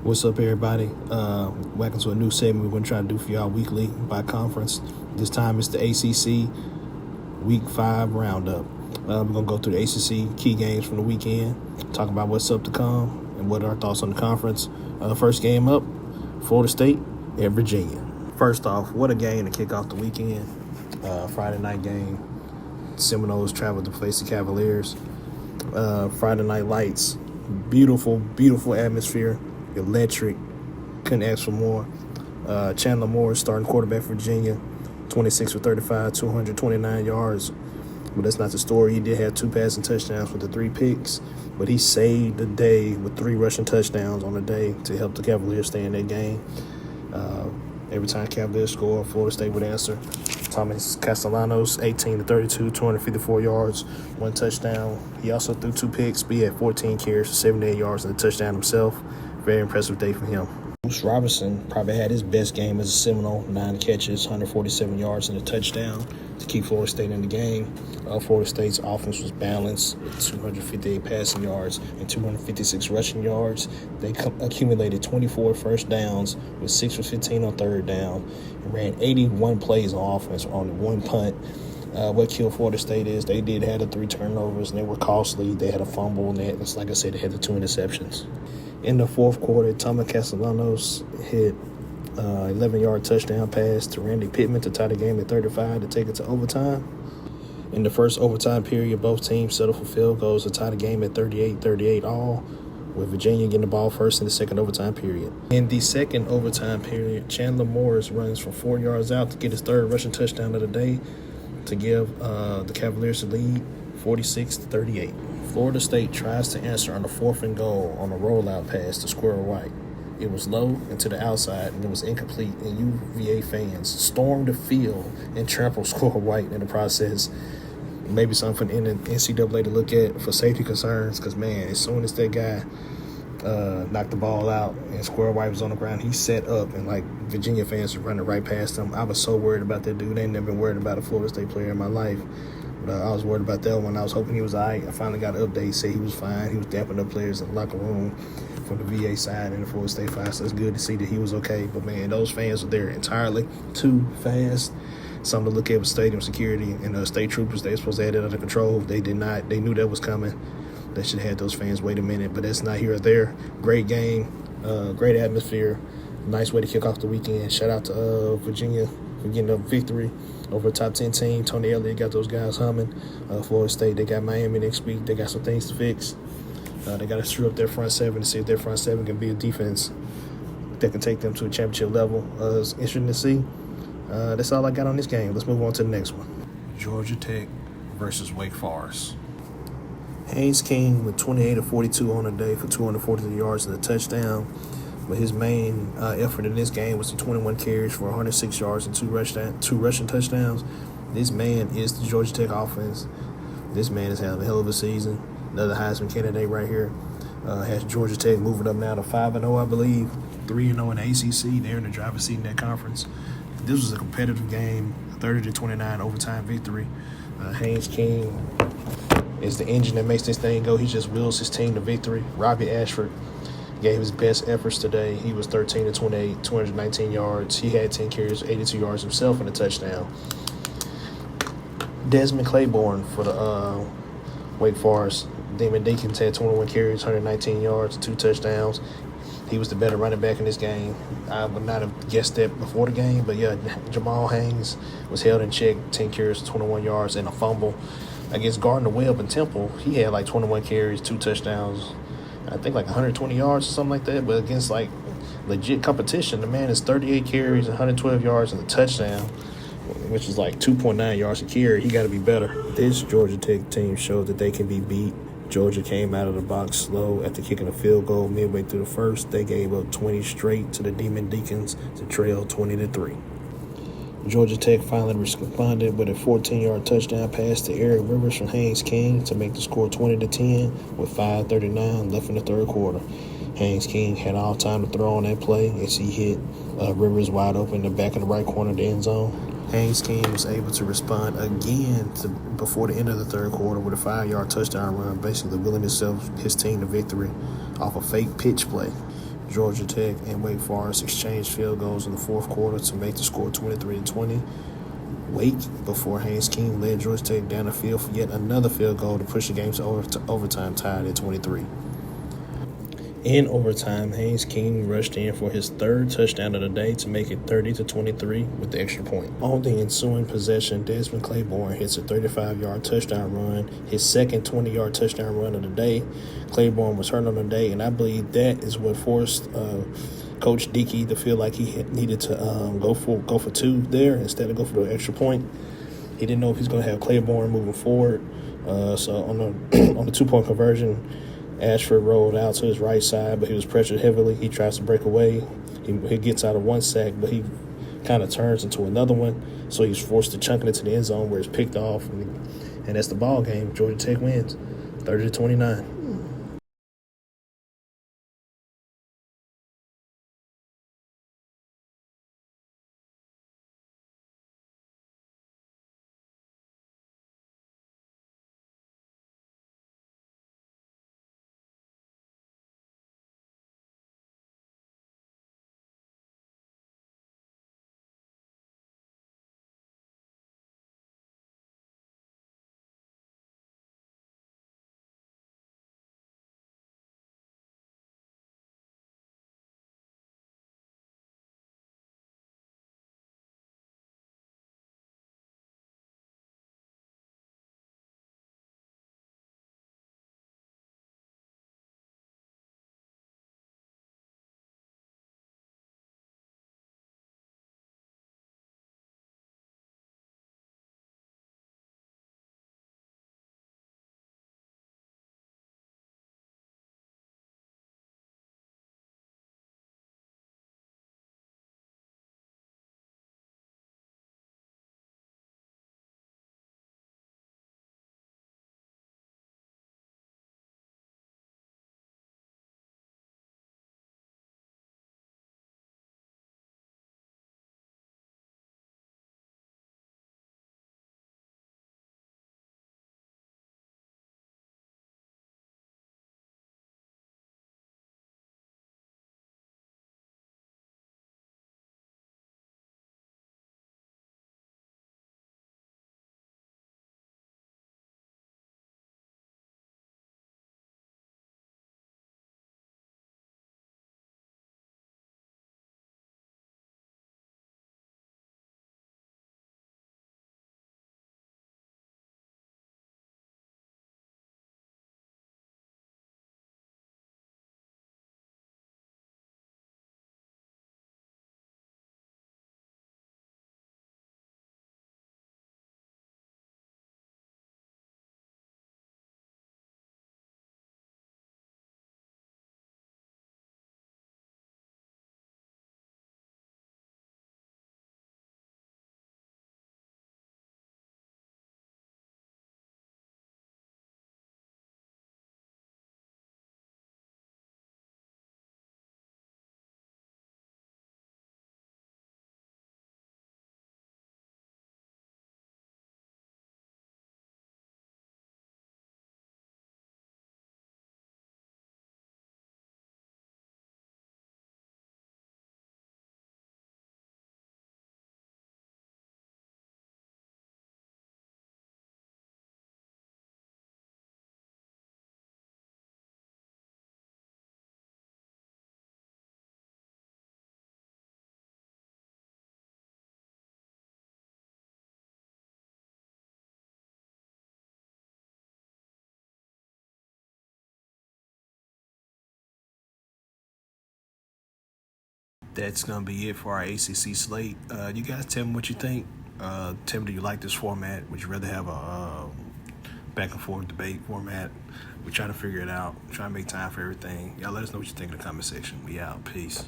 What's up, everybody? Welcome to a new segment we're going to try to do for y'all weekly by conference. This time it's the ACC Week 5 Roundup. We're going to go through the ACC key games from the weekend, talk about what's up to come, and what are our thoughts on the conference. First game up, Florida State at Virginia. First off, what a game to kick off the weekend. Friday night game. Seminoles traveled to face the Cavaliers. Friday Night Lights. Beautiful, beautiful atmosphere. Electric. Couldn't ask for more. Chandler Morris, starting quarterback for Virginia, 26 for 35, 229 yards. But that's not the story. He did have 2 passing touchdowns with the 3 picks, but he saved the day with 3 rushing touchdowns on the day to help the Cavaliers stay in that game. Every time Cavaliers score, Florida State would answer. Thomas Castellanos, 18 to 32, 254 yards, 1 touchdown. He also threw 2 picks, but he had 14 carries for 78 yards and a touchdown himself. Very impressive day for him. Bruce Robinson probably had his best game as a Seminole, 9 catches, 147 yards and a touchdown to keep Florida State in the game. Florida State's offense was balanced with 258 passing yards and 256 rushing yards. They accumulated 24 first downs with 6 for 15 on third down and ran 81 plays on offense on 1 punt. What killed Florida State is they did have the 3 turnovers and they were costly. They had a fumble and like I said, they had the 2 interceptions. In the fourth quarter, Thomas Castellanos hit 11-yard touchdown pass to Randy Pittman to tie the game at 35 to take it to overtime. In the first overtime period, both teams settled for field goals to tie the game at 38-38 all, with Virginia getting the ball first in the second overtime period. In the second overtime period, Chandler Morris runs from 4 yards out to get his 3rd rushing touchdown of the day to give the Cavaliers the lead, 46-38. Florida State tries to answer on the 4th and goal on a rollout pass to Squirrel White. It was low and to the outside, and it was incomplete, and UVA fans stormed the field and trampled Squirrel White in the process. Maybe something for the NCAA to look at for safety concerns, because, man, as soon as that guy knocked the ball out and Squirrel White was on the ground, he set up, and, Virginia fans were running right past him. I was so worried about that dude. I ain't never been worried about a Florida State player in my life. I was worried about that one. I was hoping he was all right. I finally got an update, say he was fine. He was dapping up players in the locker room from the VA side and the Florida State side. So it's good to see that he was okay. But, man, those fans were there entirely too fast. Something to look at with stadium security and state troopers. They were supposed to have it under control. They did not. They knew that was coming. They should have had those fans wait a minute. But that's not here or there. Great game. Great atmosphere. Nice way to kick off the weekend. Shout out to Virginia for getting a victory over a top 10 team. Tony Elliott got those guys humming. Florida State, they got Miami next week. They got some things to fix. They got to screw up their front 7 to see if their front 7 can be a defense that can take them to a championship level. It's interesting to see. That's all I got on this game. Let's move on to the next one. Georgia Tech versus Wake Forest. Haynes King with 28 of 42 on the day for 243 yards and a touchdown. But his main effort in this game was the 21 carries for 106 yards and 2 rushing touchdowns. This man is the Georgia Tech offense. This man is having a hell of a season. Another Heisman candidate right here. Has Georgia Tech moving up now to 5-0, I believe. 3-0 in the ACC. They're in the driver's seat in that conference. This was a competitive game, 30-29 overtime victory. Haynes King is the engine that makes this thing go. He just wills his team to victory. Robbie Ashford gave his best efforts today. He was 13-28, 219 yards. He had 10 carries, 82 yards himself and a touchdown. Desmond Claiborne for the Wake Forest. Damon Deacons had 21 carries, 119 yards, 2 touchdowns. He was the better running back in this game. I would not have guessed that before the game, but yeah, Jamal Haynes was held in check, 10 carries, 21 yards, and a fumble. Against Gardner Webb and Temple, he had 21 carries, 2 touchdowns, I think 120 yards or something like that. But against legit competition, the man is 38 carries, 112 yards, and a touchdown, which is 2.9 yards a carry. He got to be better. This Georgia Tech team showed that they can be beat. Georgia came out of the box slow after kicking a field goal midway through the first. They gave up 20 straight to the Demon Deacons to trail 20-3. Georgia Tech finally responded with a 14-yard touchdown pass to Eric Rivers from Haynes King to make the score 20-10 with 5:39 left in the third quarter. Haynes King had all time to throw on that play as he hit Rivers wide open in the back of the right corner of the end zone. Haynes King was able to respond again before the end of the third quarter with a 5-yard touchdown run, basically willing his team to victory off a fake pitch play. Georgia Tech and Wake Forest exchanged field goals in the fourth quarter to make the score 23-20. Wake, before Haynes King led Georgia Tech down the field for yet another field goal to push the game to overtime, tied at 23. In overtime, Haynes King rushed in for his third touchdown of the day to make it 30-23 with the extra point. On the ensuing possession, Desmond Claiborne hits a 35-yard touchdown run, his second 20-yard touchdown run of the day. Claiborne was hurt on the day, and I believe that is what forced Coach Dickey to feel like he needed to go for two there instead of go for the extra point. He didn't know if he's going to have Claiborne moving forward. So on the 2-point conversion, Ashford rolled out to his right side, but he was pressured heavily. He tries to break away. He gets out of one sack, but he kind of turns into another one. So he's forced to chunk it into the end zone where it's picked off. And that's the ball game. Georgia Tech wins 30-29. That's going to be it for our ACC slate. You guys tell me what you think. Tell me, do you like this format? Would you rather have a back and forth debate format? We're trying to figure it out. We're trying to make time for everything. Y'all let us know what you think in the comment section. We out. Peace.